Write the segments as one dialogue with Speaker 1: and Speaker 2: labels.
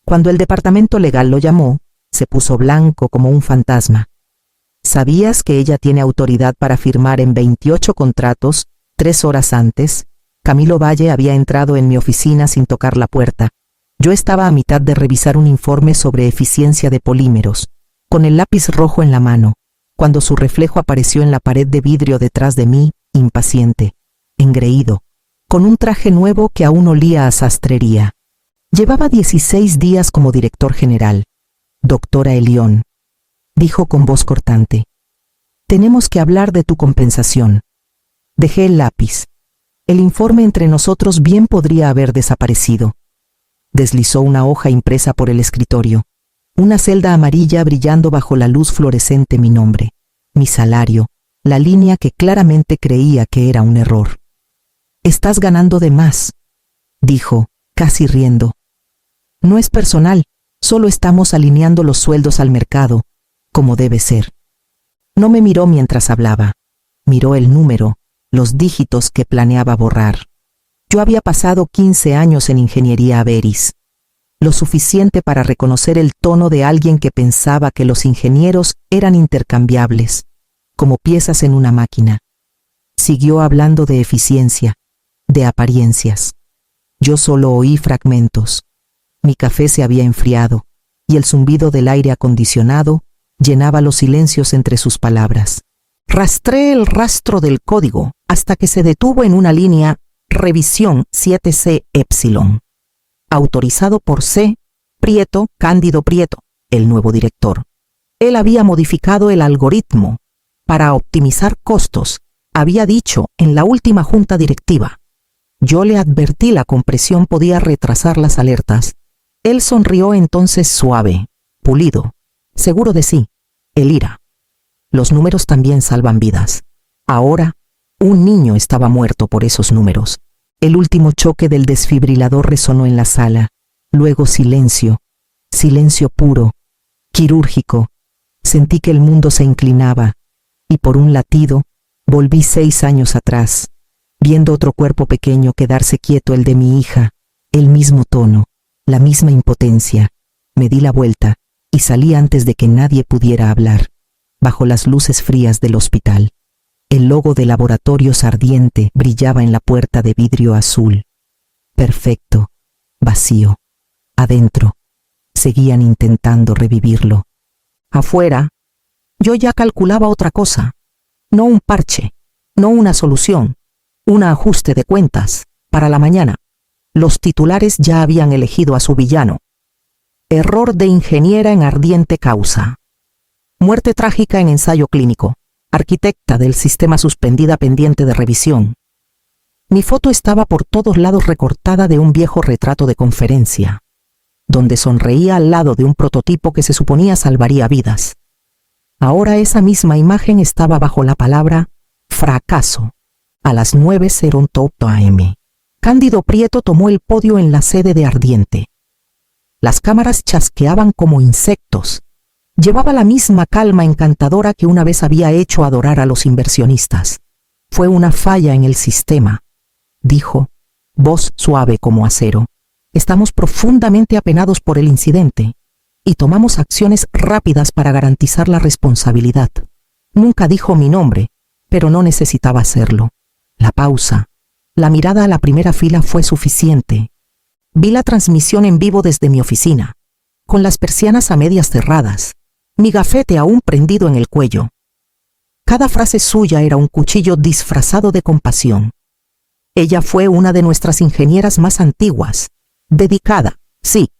Speaker 1: Cuando el departamento legal lo llamó, se puso blanco como un fantasma. ¿Sabías que ella tiene autoridad para firmar en 28 contratos 3 horas antes? Camilo Valle había entrado en mi oficina sin tocar la puerta. Yo estaba a mitad de revisar un informe sobre eficiencia de polímeros, con el lápiz rojo en la mano, cuando su reflejo apareció en la pared de vidrio detrás de mí, impaciente, engreído, con un traje nuevo que aún olía a sastrería. Llevaba 16 días como director general. Doctora Elión, dijo con voz cortante, tenemos que hablar de tu compensación. Dejé el lápiz. El informe entre nosotros bien podría haber desaparecido. Deslizó una hoja impresa por el escritorio. Una celda amarilla brillando bajo la luz fluorescente mi nombre, mi salario, la línea que claramente creía que era un error. Estás ganando de más, dijo, casi riendo. No es personal, solo estamos alineando los sueldos al mercado, como debe ser. No me miró mientras hablaba. Miró el número, los dígitos que planeaba borrar. Yo había pasado 15 años en ingeniería Averis, lo suficiente para reconocer el tono de alguien que pensaba que los ingenieros eran intercambiables, como piezas en una máquina. Siguió hablando de eficiencia, de apariencias. Yo solo oí fragmentos. Mi café se había enfriado, y el zumbido del aire acondicionado llenaba los silencios entre sus palabras. Rastré el rastro del código hasta que se detuvo en una línea Revisión 7C Epsilon. Autorizado por C. Prieto, Cándido Prieto, el nuevo director. Él había modificado el algoritmo para optimizar costos, había dicho en la última junta directiva. Yo le advertí la compresión podía retrasar las alertas. Él sonrió entonces suave, pulido, seguro de sí, el ira. Los números también salvan vidas. Ahora, un niño estaba muerto por esos números. El último choque del desfibrilador resonó en la sala. Luego silencio, silencio puro, quirúrgico. Sentí que el mundo se inclinaba, y por un latido, volví 6 años atrás, viendo otro cuerpo pequeño quedarse quieto, el de mi hija, el mismo tono, la misma impotencia. Me di la vuelta, y salí antes de que nadie pudiera hablar, bajo las luces frías del hospital. El logo de Laboratorios Ardiente brillaba en la puerta de vidrio azul. Perfecto, vacío. Adentro, seguían intentando revivirlo. Afuera, yo ya calculaba otra cosa. No un parche, no una solución, un ajuste de cuentas para la mañana. Los titulares ya habían elegido a su villano. Error de ingeniera en ardiente causa. Muerte trágica en ensayo clínico. Arquitecta del sistema suspendida pendiente de revisión. Mi foto estaba por todos lados recortada de un viejo retrato de conferencia, donde sonreía al lado de un prototipo que se suponía salvaría vidas. Ahora esa misma imagen estaba bajo la palabra fracaso, a las 9:08 am. Cándido Prieto tomó el podio en la sede de Ardiente. Las cámaras chasqueaban como insectos. Llevaba la misma calma encantadora que una vez había hecho adorar a los inversionistas. Fue una falla en el sistema, dijo, voz suave como acero. Estamos profundamente apenados por el incidente y tomamos acciones rápidas para garantizar la responsabilidad. Nunca dijo mi nombre, pero no necesitaba hacerlo. La pausa, la mirada a la primera fila fue suficiente. Vi la transmisión en vivo desde mi oficina, con las persianas a medias cerradas, mi gafete aún prendido en el cuello. Cada frase suya era un cuchillo disfrazado de compasión. Ella fue una de nuestras ingenieras más antiguas, dedicada, sí,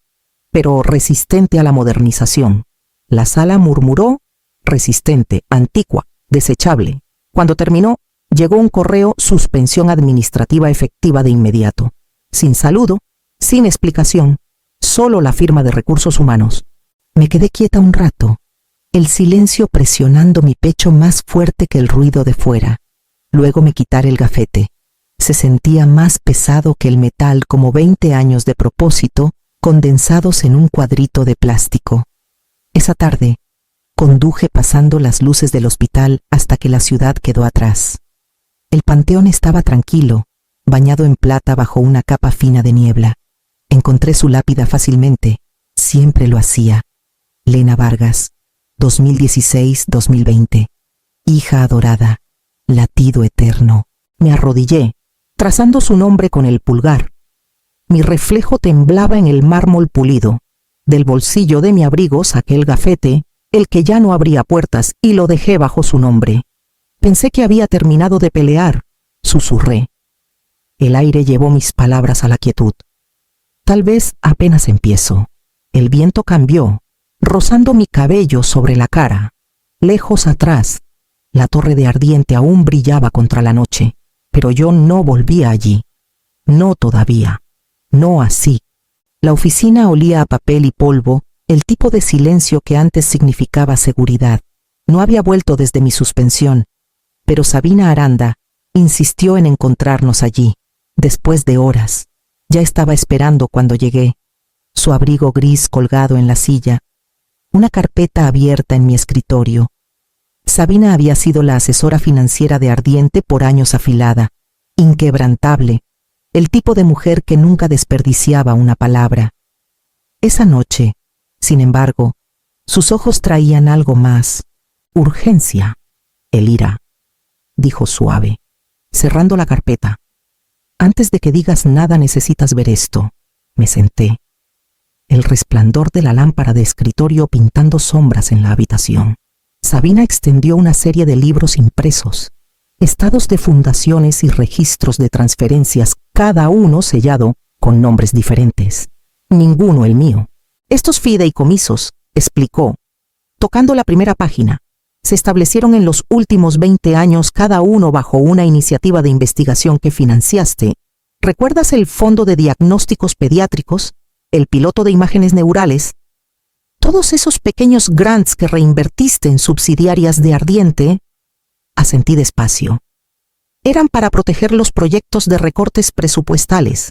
Speaker 1: pero resistente a la modernización. La sala murmuró, resistente, antigua, desechable. Cuando terminó, llegó un correo: suspensión administrativa efectiva de inmediato. Sin saludo, sin explicación, solo la firma de recursos humanos. Me quedé quieta un rato, el silencio presionando mi pecho más fuerte que el ruido de fuera. Luego me quité el gafete. Se sentía más pesado que el metal, como 20 años de propósito condensados en un cuadrito de plástico. Esa tarde, conduje pasando las luces del hospital hasta que la ciudad quedó atrás. El panteón estaba tranquilo, bañado en plata bajo una capa fina de niebla. Encontré su lápida fácilmente, Siempre lo hacía. Lena Vargas, 2016-2020. Hija adorada, latido eterno. Me arrodillé, trazando su nombre con el pulgar. Mi reflejo temblaba en el mármol pulido. Del bolsillo de mi abrigo saqué el gafete, el que ya no abría puertas, y lo dejé bajo su nombre. Pensé que había terminado de pelear. Susurré. El aire llevó mis palabras a la quietud. Tal vez apenas empiezo. El viento cambió, rozando mi cabello sobre la cara. Lejos atrás, la torre de Ardiente aún brillaba contra la noche, pero yo no volvía allí. No todavía. No así. La oficina olía a papel y polvo, el tipo de silencio que antes significaba seguridad. No había vuelto desde mi suspensión, pero Sabina Aranda insistió en encontrarnos allí. Después de horas, ya estaba esperando cuando llegué. Su abrigo gris colgado en la silla, una carpeta abierta en mi escritorio. Sabina había sido la asesora financiera de Ardiente por años, afilada, inquebrantable, el tipo de mujer que nunca desperdiciaba una palabra. Esa noche, sin embargo, sus ojos traían algo más. Urgencia. Elira, dijo suave, cerrando la carpeta. Antes de que digas nada necesitas ver esto. Me senté. El resplandor de la lámpara de escritorio pintando sombras en la habitación. Sabina extendió una serie de libros impresos, estados de fundaciones y registros de transferencias, cada uno sellado con nombres diferentes. Ninguno el mío. Estos fideicomisos, explicó, tocando la primera página, se establecieron en los últimos 20 años, cada uno bajo una iniciativa de investigación que financiaste. ¿Recuerdas el Fondo de Diagnósticos Pediátricos? El piloto de imágenes neurales? Todos esos pequeños grants que reinvertiste en subsidiarias de Ardiente, asentí despacio. Eran para proteger los proyectos de recortes presupuestales.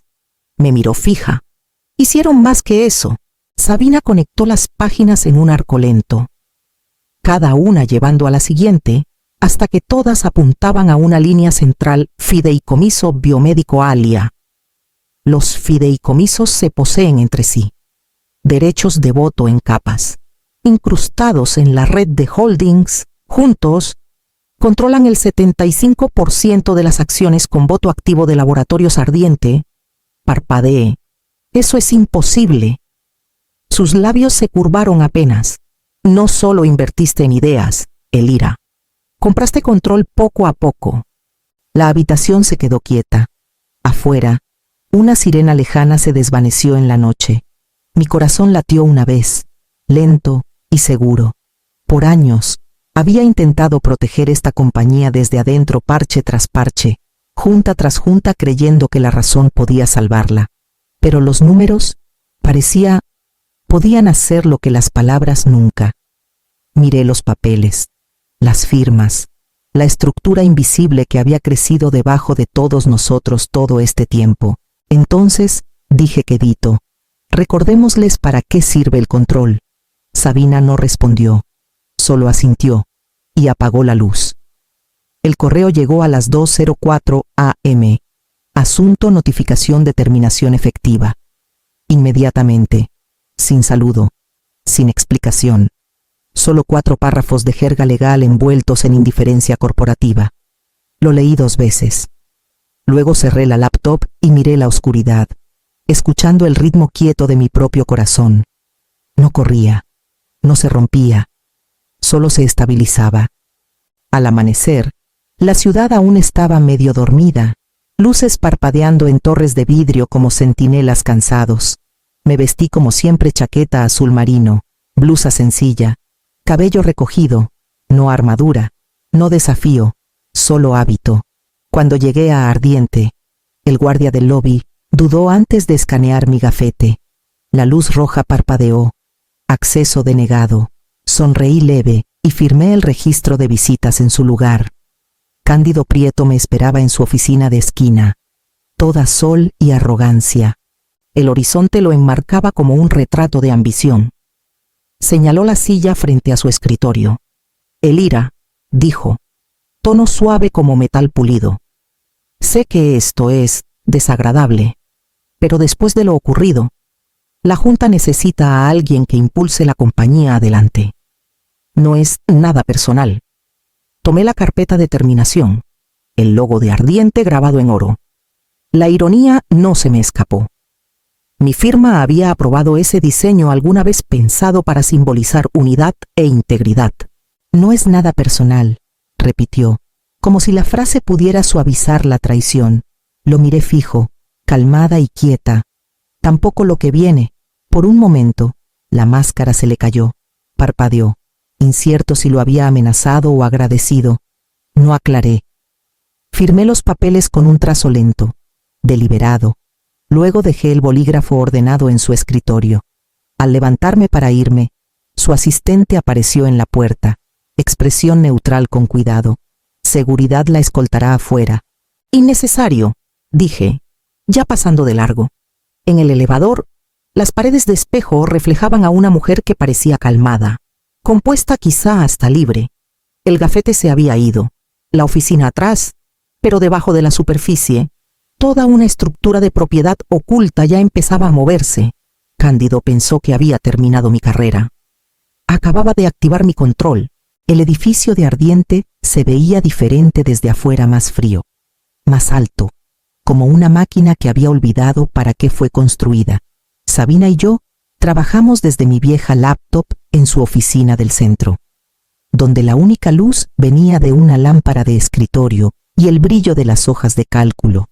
Speaker 1: Me miró fija. Hicieron más que eso. Sabina conectó las páginas en un arco lento, cada una llevando a la siguiente, hasta que todas apuntaban a una línea central: Fideicomiso Biomédico Alia. Los fideicomisos se poseen entre sí. Derechos de voto en capas, incrustados en la red de holdings, juntos, controlan el 75% de las acciones con voto activo de Laboratorios Ardiente. Parpadeé. Eso es imposible. Sus labios se curvaron apenas. No solo invertiste en ideas, Elira. Compraste control poco a poco. La habitación se quedó quieta. Afuera, una sirena lejana se desvaneció en la noche. Mi corazón latió una vez, lento y seguro. Por años, había intentado proteger esta compañía desde adentro, parche tras parche, junta tras junta, creyendo que la razón podía salvarla. Pero los números, podían hacer lo que las palabras nunca. Miré los papeles, las firmas, la estructura invisible que había crecido debajo de todos nosotros todo este tiempo. Entonces, dije quedito, recordémosles para qué sirve el control. Sabina no respondió, solo asintió, y apagó la luz. El correo llegó a las 2:04 a.m. Asunto: notificación de terminación efectiva. Inmediatamente, sin saludo, sin explicación. Solo 4 párrafos de jerga legal envueltos en indiferencia corporativa. Lo leí 2 veces. Luego cerré la laptop y miré la oscuridad, escuchando el ritmo quieto de mi propio corazón. No corría, no se rompía, solo se estabilizaba. Al amanecer, la ciudad aún estaba medio dormida, luces parpadeando en torres de vidrio como centinelas cansados. Me vestí como siempre: chaqueta azul marino, blusa sencilla, cabello recogido, no armadura, no desafío, solo hábito. Cuando llegué a Ardiente, el guardia del lobby dudó antes de escanear mi gafete. La luz roja parpadeó. Acceso denegado. Sonreí leve y firmé el registro de visitas en su lugar. Cándido Prieto me esperaba en su oficina de esquina, toda sol y arrogancia. El horizonte lo enmarcaba como un retrato de ambición. Señaló la silla frente a su escritorio. Elira, dijo, tono suave como metal pulido. Sé que esto es desagradable, pero después de lo ocurrido, La Junta necesita a alguien que impulse la compañía adelante. No es nada personal. Tomé la carpeta de terminación, el logo de Ardiente grabado en oro. La ironía no se me escapó. Mi firma había aprobado ese diseño alguna vez pensado para simbolizar unidad e integridad. No es nada personal, repitió, como si la frase pudiera suavizar la traición. Lo miré fijo, calmada y quieta. Tampoco lo que viene. Por un momento, la máscara se le cayó. Parpadeó, incierto si lo había amenazado o agradecido. No aclaré. Firmé los papeles con un trazo lento, deliberado. Luego dejé el bolígrafo ordenado en su escritorio. Al levantarme para irme, su asistente apareció en la puerta. Expresión neutral con cuidado. Seguridad la escoltará afuera. Innecesario, dije, ya pasando de largo. En el elevador, las paredes de espejo reflejaban a una mujer que parecía calmada, compuesta quizá hasta libre. El gafete se había ido, la oficina atrás, pero debajo de la superficie, toda una estructura de propiedad oculta ya empezaba a moverse. Cándido pensó que había terminado mi carrera. Acababa de activar mi control. El edificio de Ardiente se veía diferente desde afuera, más frío, más alto, como una máquina que había olvidado para qué fue construida. Sabina y yo trabajamos desde mi vieja laptop en su oficina del centro, donde la única luz venía de una lámpara de escritorio y el brillo de las hojas de cálculo.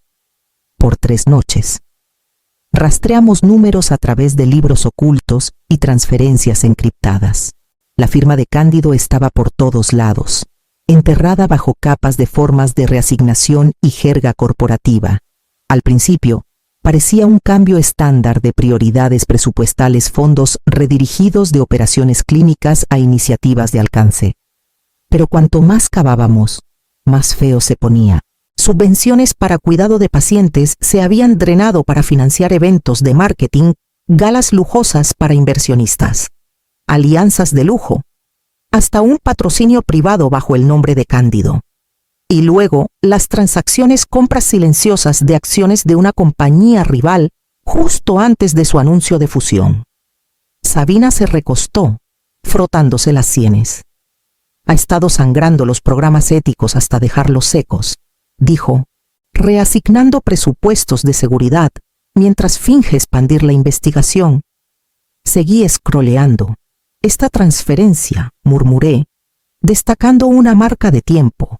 Speaker 1: Por 3 noches. Rastreamos números a través de libros ocultos y transferencias encriptadas. La firma de Cándido estaba por todos lados, enterrada bajo capas de formas de reasignación y jerga corporativa. Al principio, parecía un cambio estándar de prioridades presupuestales, fondos redirigidos de operaciones clínicas a iniciativas de alcance. Pero cuanto más cavábamos, más feo se ponía. Subvenciones para cuidado de pacientes se habían drenado para financiar eventos de marketing, galas lujosas para inversionistas, alianzas de lujo, hasta un patrocinio privado bajo el nombre de Cándido. Y luego, las transacciones, compras silenciosas de acciones de una compañía rival justo antes de su anuncio de fusión. Sabina se recostó, frotándose las sienes. Ha estado sangrando los programas éticos hasta dejarlos secos, dijo, reasignando presupuestos de seguridad mientras finge expandir la investigación. Seguí escroleando. Esta transferencia, murmuré, destacando una marca de tiempo.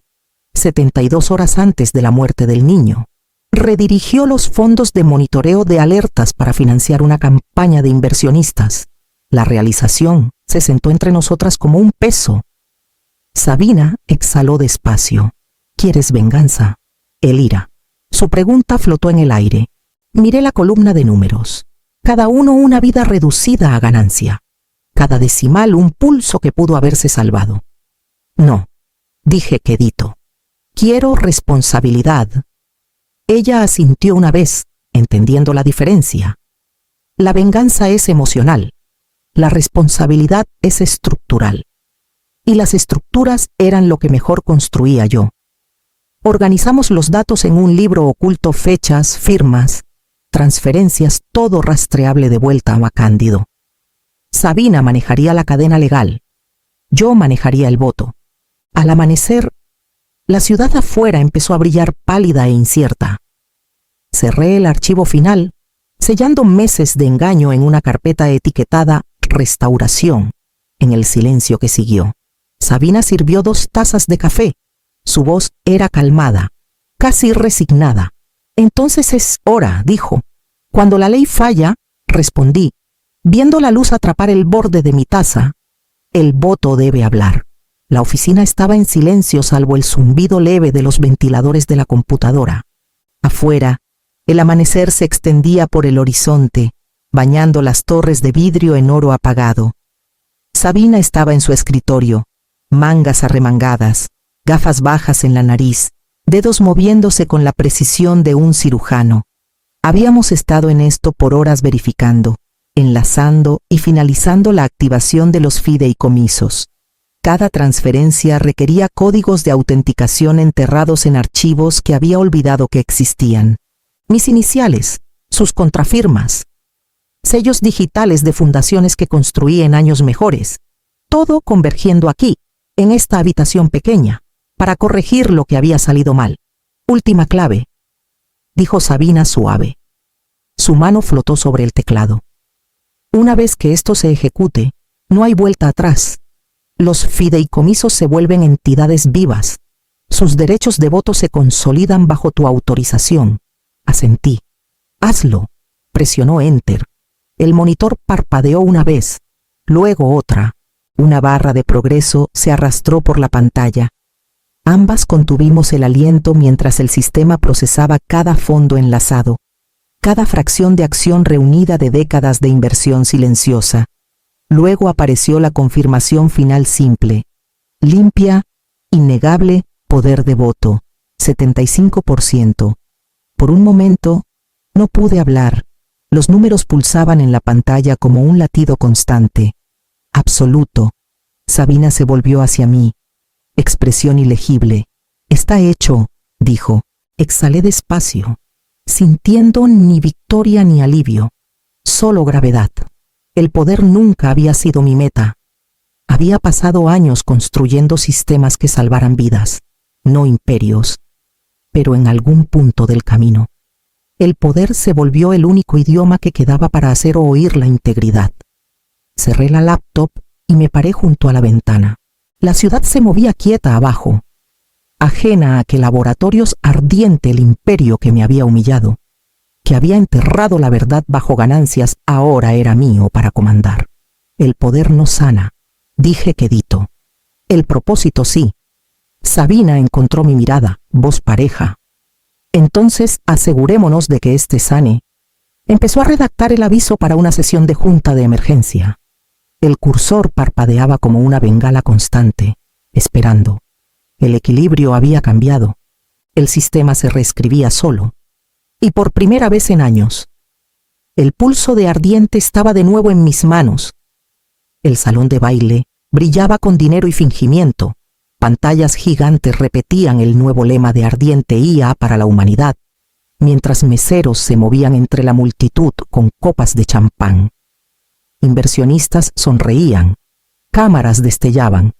Speaker 1: 72 horas antes de la muerte del niño. Redirigió los fondos de monitoreo de alertas para financiar una campaña de inversionistas. La realización se sentó entre nosotras como un peso. Sabina exhaló despacio. ¿Quieres venganza? El ira. Su pregunta flotó en el aire. Miré la columna de números. Cada uno una vida reducida a ganancia. Cada decimal un pulso que pudo haberse salvado. No, dije quedito. Quiero responsabilidad. Ella asintió una vez, entendiendo la diferencia. La venganza es emocional. La responsabilidad es estructural. Y las estructuras eran lo que mejor construía yo. Organizamos los datos en un libro oculto, fechas, firmas, transferencias, todo rastreable de vuelta a Cándido. Sabina manejaría la cadena legal. Yo manejaría el voto. Al amanecer, la ciudad afuera empezó a brillar pálida e incierta. Cerré el archivo final, sellando meses de engaño en una carpeta etiquetada Restauración. En el silencio que siguió, Sabina sirvió 2 tazas de café. Su voz era calmada, casi resignada. Entonces es hora, dijo. Cuando la ley falla, respondí, viendo la luz atrapar el borde de mi taza, el voto debe hablar. La oficina estaba en silencio salvo el zumbido leve de los ventiladores de la computadora. Afuera, el amanecer se extendía por el horizonte, bañando las torres de vidrio en oro apagado. Sabina estaba en su escritorio, mangas arremangadas, gafas bajas en la nariz, dedos moviéndose con la precisión de un cirujano. Habíamos estado en esto por horas verificando, enlazando y finalizando la activación de los fideicomisos. Cada transferencia requería códigos de autenticación enterrados en archivos que había olvidado que existían. Mis iniciales, sus contrafirmas. sellos digitales de fundaciones que construí en años mejores. Todo convergiendo aquí, en esta habitación pequeña, para corregir lo que había salido mal. Última clave, dijo Sabina suave. Su mano flotó sobre el teclado. Una vez que esto se ejecute, no hay vuelta atrás. Los fideicomisos se vuelven entidades vivas. Sus derechos de voto se consolidan bajo tu autorización. Asentí. Hazlo. Presionó Enter. El monitor parpadeó una vez, luego otra. Una barra de progreso se arrastró por la pantalla. Ambas contuvimos el aliento mientras el sistema procesaba cada fondo enlazado, cada fracción de acción reunida de décadas de inversión silenciosa. Luego apareció la confirmación final simple, limpia, innegable, poder de voto, 75%. Por un momento, no pude hablar. Los números pulsaban en la pantalla como un latido constante. Absoluto. Sabina se volvió hacia mí. Expresión ilegible. Está hecho, dijo. Exhalé despacio, sintiendo ni victoria ni alivio, solo gravedad. El poder nunca había sido mi meta. Había pasado años construyendo sistemas que salvaran vidas, no imperios. Pero en algún punto del camino, el poder se volvió el único idioma que quedaba para hacer oír la integridad. Cerré la laptop y me paré junto a la ventana. La ciudad se movía quieta abajo, ajena a que laboratorios ardiente el imperio que me había humillado, que había enterrado la verdad bajo ganancias, ahora era mío para comandar. El poder no sana, dije quedito. El propósito sí. Sabina encontró mi mirada, voz pareja. Entonces asegurémonos de que éste sane. Empezó a redactar el aviso para una sesión de junta de emergencia. El cursor parpadeaba como una bengala constante, esperando. El equilibrio había cambiado. El sistema se reescribía solo. Y por primera vez en años, el pulso de Ardiente estaba de nuevo en mis manos. El salón de baile brillaba con dinero y fingimiento. Pantallas gigantes repetían el nuevo lema de Ardiente IA para la humanidad, mientras meseros se movían entre la multitud con copas de champán. Inversionistas sonreían, cámaras destellaban,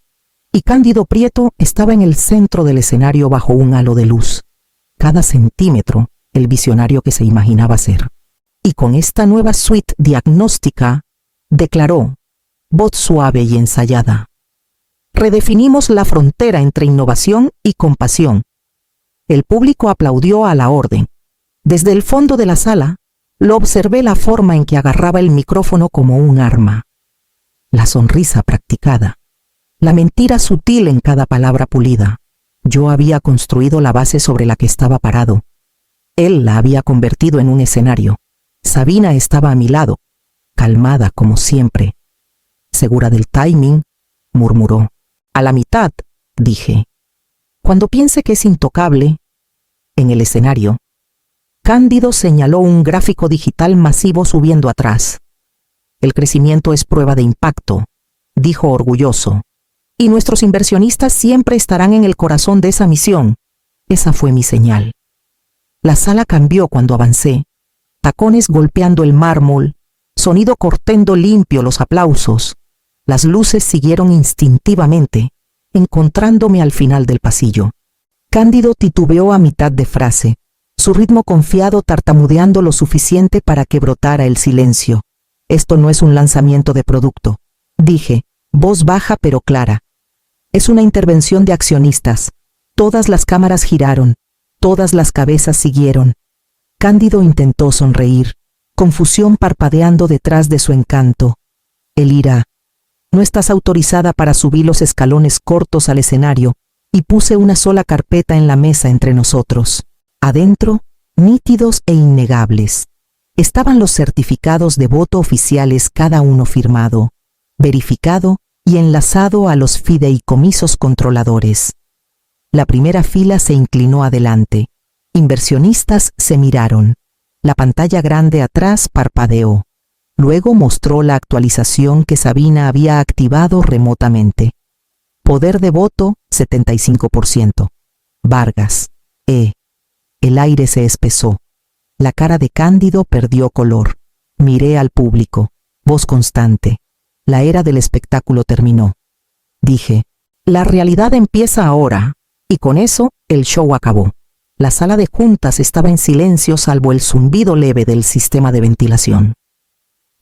Speaker 1: y Cándido Prieto estaba en el centro del escenario bajo un halo de luz. Cada centímetro, el visionario que se imaginaba ser. Y con esta nueva suite diagnóstica, declaró, voz suave y ensayada: redefinimos la frontera entre innovación y compasión. El público aplaudió a la orden. Desde el fondo de la sala, lo observé la forma en que agarraba el micrófono como un arma. La sonrisa practicada. La mentira sutil en cada palabra pulida. Yo había construido la base sobre la que estaba parado. Él la había convertido en un escenario. Sabina estaba a mi lado, calmada como siempre. Segura del timing, murmuró. A la mitad, dije. Cuando piense que es intocable, en el escenario, Cándido señaló un gráfico digital masivo subiendo atrás. El crecimiento es prueba de impacto, dijo orgulloso. Y nuestros inversionistas siempre estarán en el corazón de esa misión. Esa fue mi señal. La sala cambió cuando avancé. Tacones golpeando el mármol, sonido cortando limpio los aplausos. Las luces siguieron instintivamente, encontrándome al final del pasillo. Cándido titubeó a mitad de frase, su ritmo confiado tartamudeando lo suficiente para que brotara el silencio. Esto no es un lanzamiento de producto, dije, voz baja pero clara. Es una intervención de accionistas. Todas las cámaras giraron, todas las cabezas siguieron. Cándido intentó sonreír, confusión parpadeando detrás de su encanto. Elira, no estás autorizada para subir los escalones cortos al escenario, y puse una sola carpeta en la mesa entre nosotros. Adentro, nítidos e innegables, estaban los certificados de voto oficiales, cada uno firmado, verificado y enlazado a los fideicomisos controladores. La primera fila se inclinó adelante. Inversionistas se miraron. La pantalla grande atrás parpadeó. Luego mostró la actualización que Sabina había activado remotamente. Poder de voto, 75%. Vargas, El aire se espesó. La cara de Cándido perdió color. Miré al público. Voz constante. La era del espectáculo terminó. Dije, la realidad empieza ahora. Y con eso, el show acabó. La sala de juntas estaba en silencio salvo el zumbido leve del sistema de ventilación.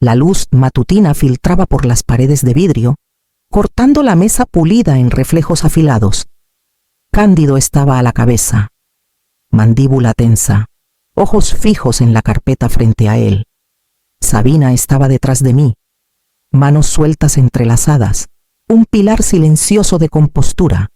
Speaker 1: La luz matutina filtraba por las paredes de vidrio, cortando la mesa pulida en reflejos afilados. Cándido estaba a la cabeza, mandíbula tensa, ojos fijos en la carpeta frente a él. Sabina estaba detrás de mí, manos sueltas entrelazadas, un pilar silencioso de compostura.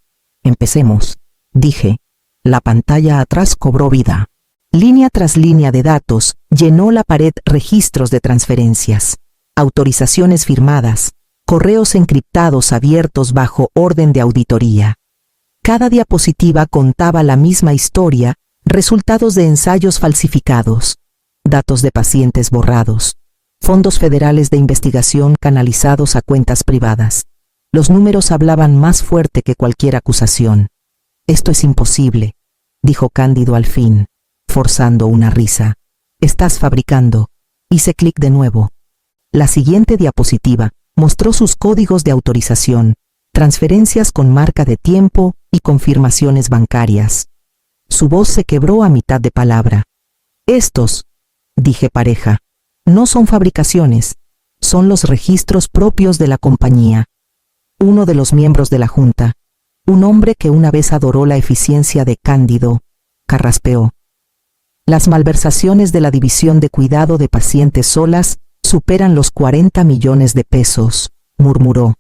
Speaker 1: Empecemos, dije. La pantalla atrás cobró vida. Línea tras línea de datos llenó la pared registros de transferencias, autorizaciones firmadas, correos encriptados abiertos bajo orden de auditoría. Cada diapositiva contaba la misma historia, resultados de ensayos falsificados, datos de pacientes borrados, fondos federales de investigación canalizados a cuentas privadas. Los números hablaban más fuerte que cualquier acusación. Esto es imposible, dijo Cándido al fin, forzando una risa. Estás fabricando. Hice clic de nuevo. La siguiente diapositiva mostró sus códigos de autorización, transferencias con marca de tiempo y confirmaciones bancarias. Su voz se quebró a mitad de palabra. Estos, dije pareja, no son fabricaciones, son los registros propios de la compañía. Uno de los miembros de la junta, un hombre que una vez adoró la eficiencia de Cándido, carraspeó. Las malversaciones de la división de cuidado de pacientes solas superan los 40 millones de pesos, murmuró.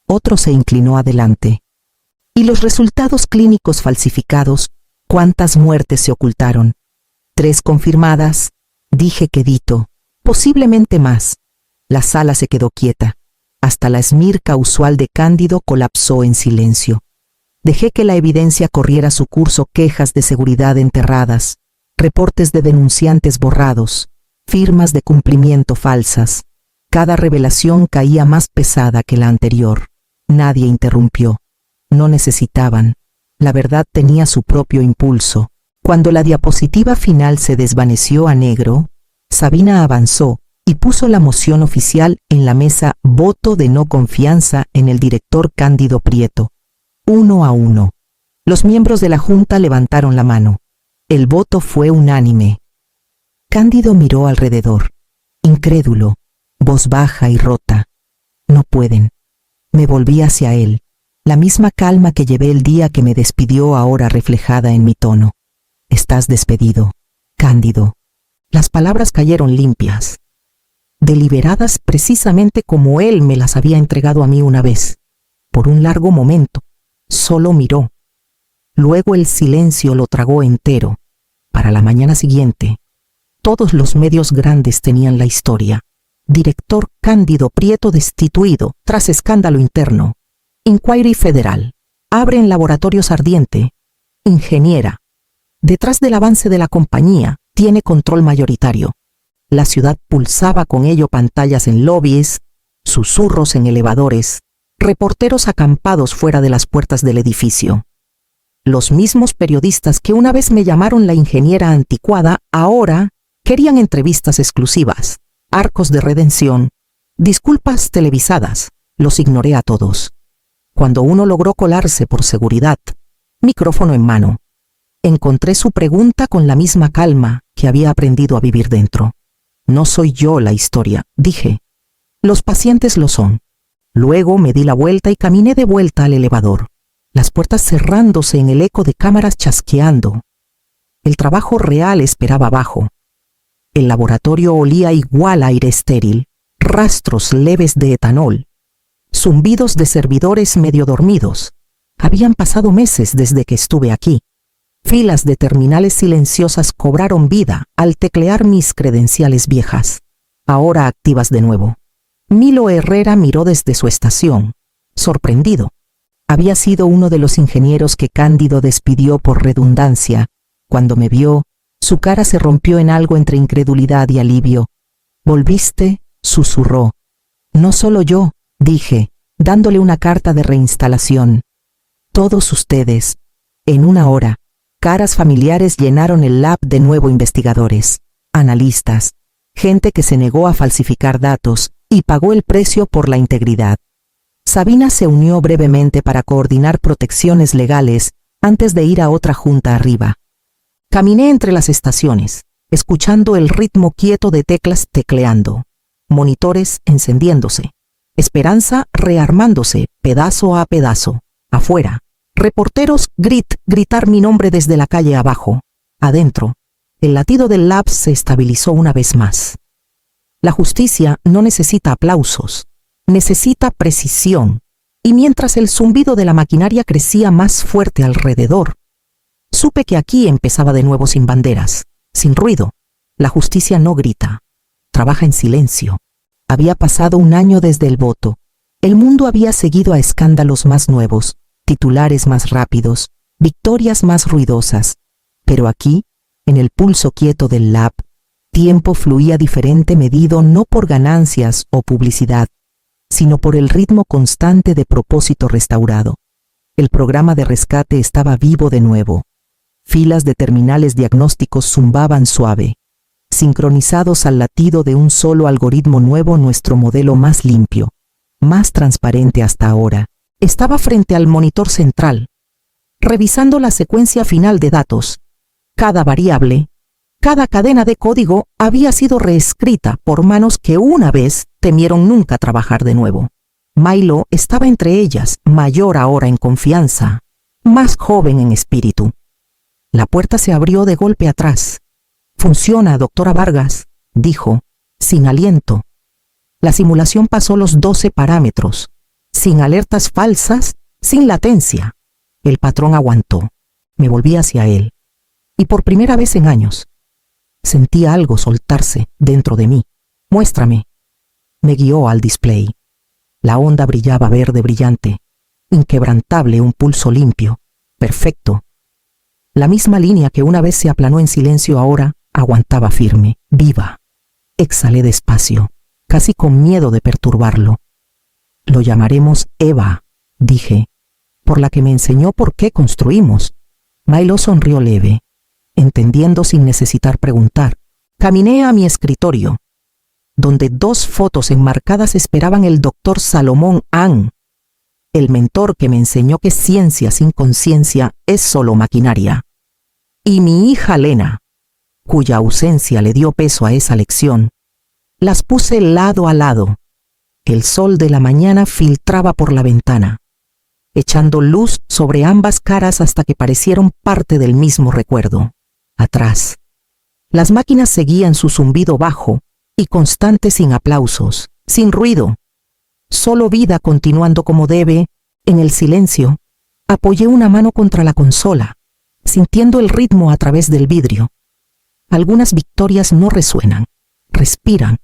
Speaker 1: Otro se inclinó adelante. ¿Y los resultados clínicos falsificados? ¿Cuántas muertes se ocultaron? 3 confirmadas, dije quedito, posiblemente más. La sala se quedó quieta. Hasta la esmirca usual de Cándido colapsó en silencio. Dejé que la evidencia corriera su curso: quejas de seguridad enterradas, reportes de denunciantes borrados, firmas de cumplimiento falsas. Cada revelación caía más pesada que la anterior. Nadie interrumpió. No necesitaban. La verdad tenía su propio impulso. Cuando la diapositiva final se desvaneció a negro, Sabina avanzó y puso la moción oficial en la mesa: voto de no confianza en el director Cándido Prieto. 1 a 1. Los miembros de la junta levantaron la mano. El voto fue unánime. Cándido miró alrededor, incrédulo, voz baja y rota. No pueden. Me volví hacia él, la misma calma que llevé el día que me despidió ahora reflejada en mi tono. Estás despedido, Cándido. Las palabras cayeron limpias, deliberadas precisamente como él me las había entregado a mí una vez. Por un largo momento, solo miró. Luego el silencio lo tragó entero. Para la mañana siguiente, todos los medios grandes tenían la historia. Director Cándido Prieto destituido tras escándalo interno. Inquiry federal. Abren laboratorios ardiente. Ingeniera. Detrás del avance de la compañía, tiene control mayoritario. La ciudad pulsaba con ello: pantallas en lobbies, susurros en elevadores, reporteros acampados fuera de las puertas del edificio. Los mismos periodistas que una vez me llamaron la ingeniera anticuada, ahora querían entrevistas exclusivas, arcos de redención, disculpas televisadas. Los ignoré a todos. Cuando uno logró colarse por seguridad, micrófono en mano, encontré su pregunta con la misma calma que había aprendido a vivir dentro. No soy yo la historia, dije. Los pacientes lo son. Luego me di la vuelta y caminé de vuelta al elevador, las puertas cerrándose en el eco de cámaras chasqueando. El trabajo real esperaba abajo. El laboratorio olía igual a aire estéril, rastros leves de etanol, zumbidos de servidores medio dormidos. Habían pasado meses desde que estuve aquí. Filas de terminales silenciosas cobraron vida al teclear mis credenciales viejas, ahora activas de nuevo. Milo Herrera miró desde su estación, sorprendido. Había sido uno de los ingenieros que Cándido despidió por redundancia. Cuando me vio, su cara se rompió en algo entre incredulidad y alivio. ¿Volviste?, susurró. No solo yo, dije, dándole una carta de reinstalación. Todos ustedes. En una hora, caras familiares llenaron el lab de nuevo: investigadores, analistas, gente que se negó a falsificar datos y pagó el precio por la integridad. Sabina se unió brevemente para coordinar protecciones legales antes de ir a otra junta arriba. Caminé entre las estaciones, escuchando el ritmo quieto de teclas tecleando, monitores encendiéndose, Esperanza rearmándose pedazo a pedazo. Afuera, reporteros gritar mi nombre desde la calle abajo. Adentro, el latido del lab se estabilizó una vez más. La justicia no necesita aplausos, necesita precisión. Y mientras el zumbido de la maquinaria crecía más fuerte alrededor, supe que aquí empezaba de nuevo sin banderas, sin ruido. La justicia no grita, trabaja en silencio. Había pasado un año desde el voto. El mundo había seguido a escándalos más nuevos, titulares más rápidos, victorias más ruidosas. Pero aquí, en el pulso quieto del lab, tiempo fluía diferente, medido no por ganancias o publicidad, sino por el ritmo constante de propósito restaurado. El programa de rescate estaba vivo de nuevo. Filas de terminales diagnósticos zumbaban suave, sincronizados al latido de un solo algoritmo nuevo. Nuestro modelo más limpio, más transparente hasta ahora, estaba frente al monitor central, revisando la secuencia final de datos. Cada variable, cada cadena de código había sido reescrita por manos que una vez temieron nunca trabajar de nuevo. Milo estaba entre ellas, mayor ahora en confianza, más joven en espíritu. La puerta se abrió de golpe atrás. «Funciona, doctora Vargas», dijo, sin aliento. La simulación pasó los 12 parámetros, sin alertas falsas, sin latencia. El patrón aguantó. Me volví hacia él. Y por primera vez en años, sentí algo soltarse dentro de mí. «Muéstrame». Me guió al display. La onda brillaba verde brillante, inquebrantable, un pulso limpio, perfecto. La misma línea que una vez se aplanó en silencio ahora aguantaba firme, viva. Exhalé despacio, casi con miedo de perturbarlo. «Lo llamaremos Eva», dije, «por la que me enseñó por qué construimos». Milo sonrió leve, entendiendo sin necesitar preguntar. Caminé a mi escritorio, donde 2 fotos enmarcadas esperaban el doctor Salomón An, el mentor que me enseñó que ciencia sin conciencia es solo maquinaria, y mi hija Lena, cuya ausencia le dio peso a esa lección. Las puse lado a lado. El sol de la mañana filtraba por la ventana, echando luz sobre ambas caras hasta que parecieron parte del mismo recuerdo. Atrás, las máquinas seguían su zumbido bajo y constante, sin aplausos, sin ruido. Solo vida continuando como debe. En el silencio, apoyé una mano contra la consola, sintiendo el ritmo a través del vidrio. Algunas victorias no resuenan, respiran,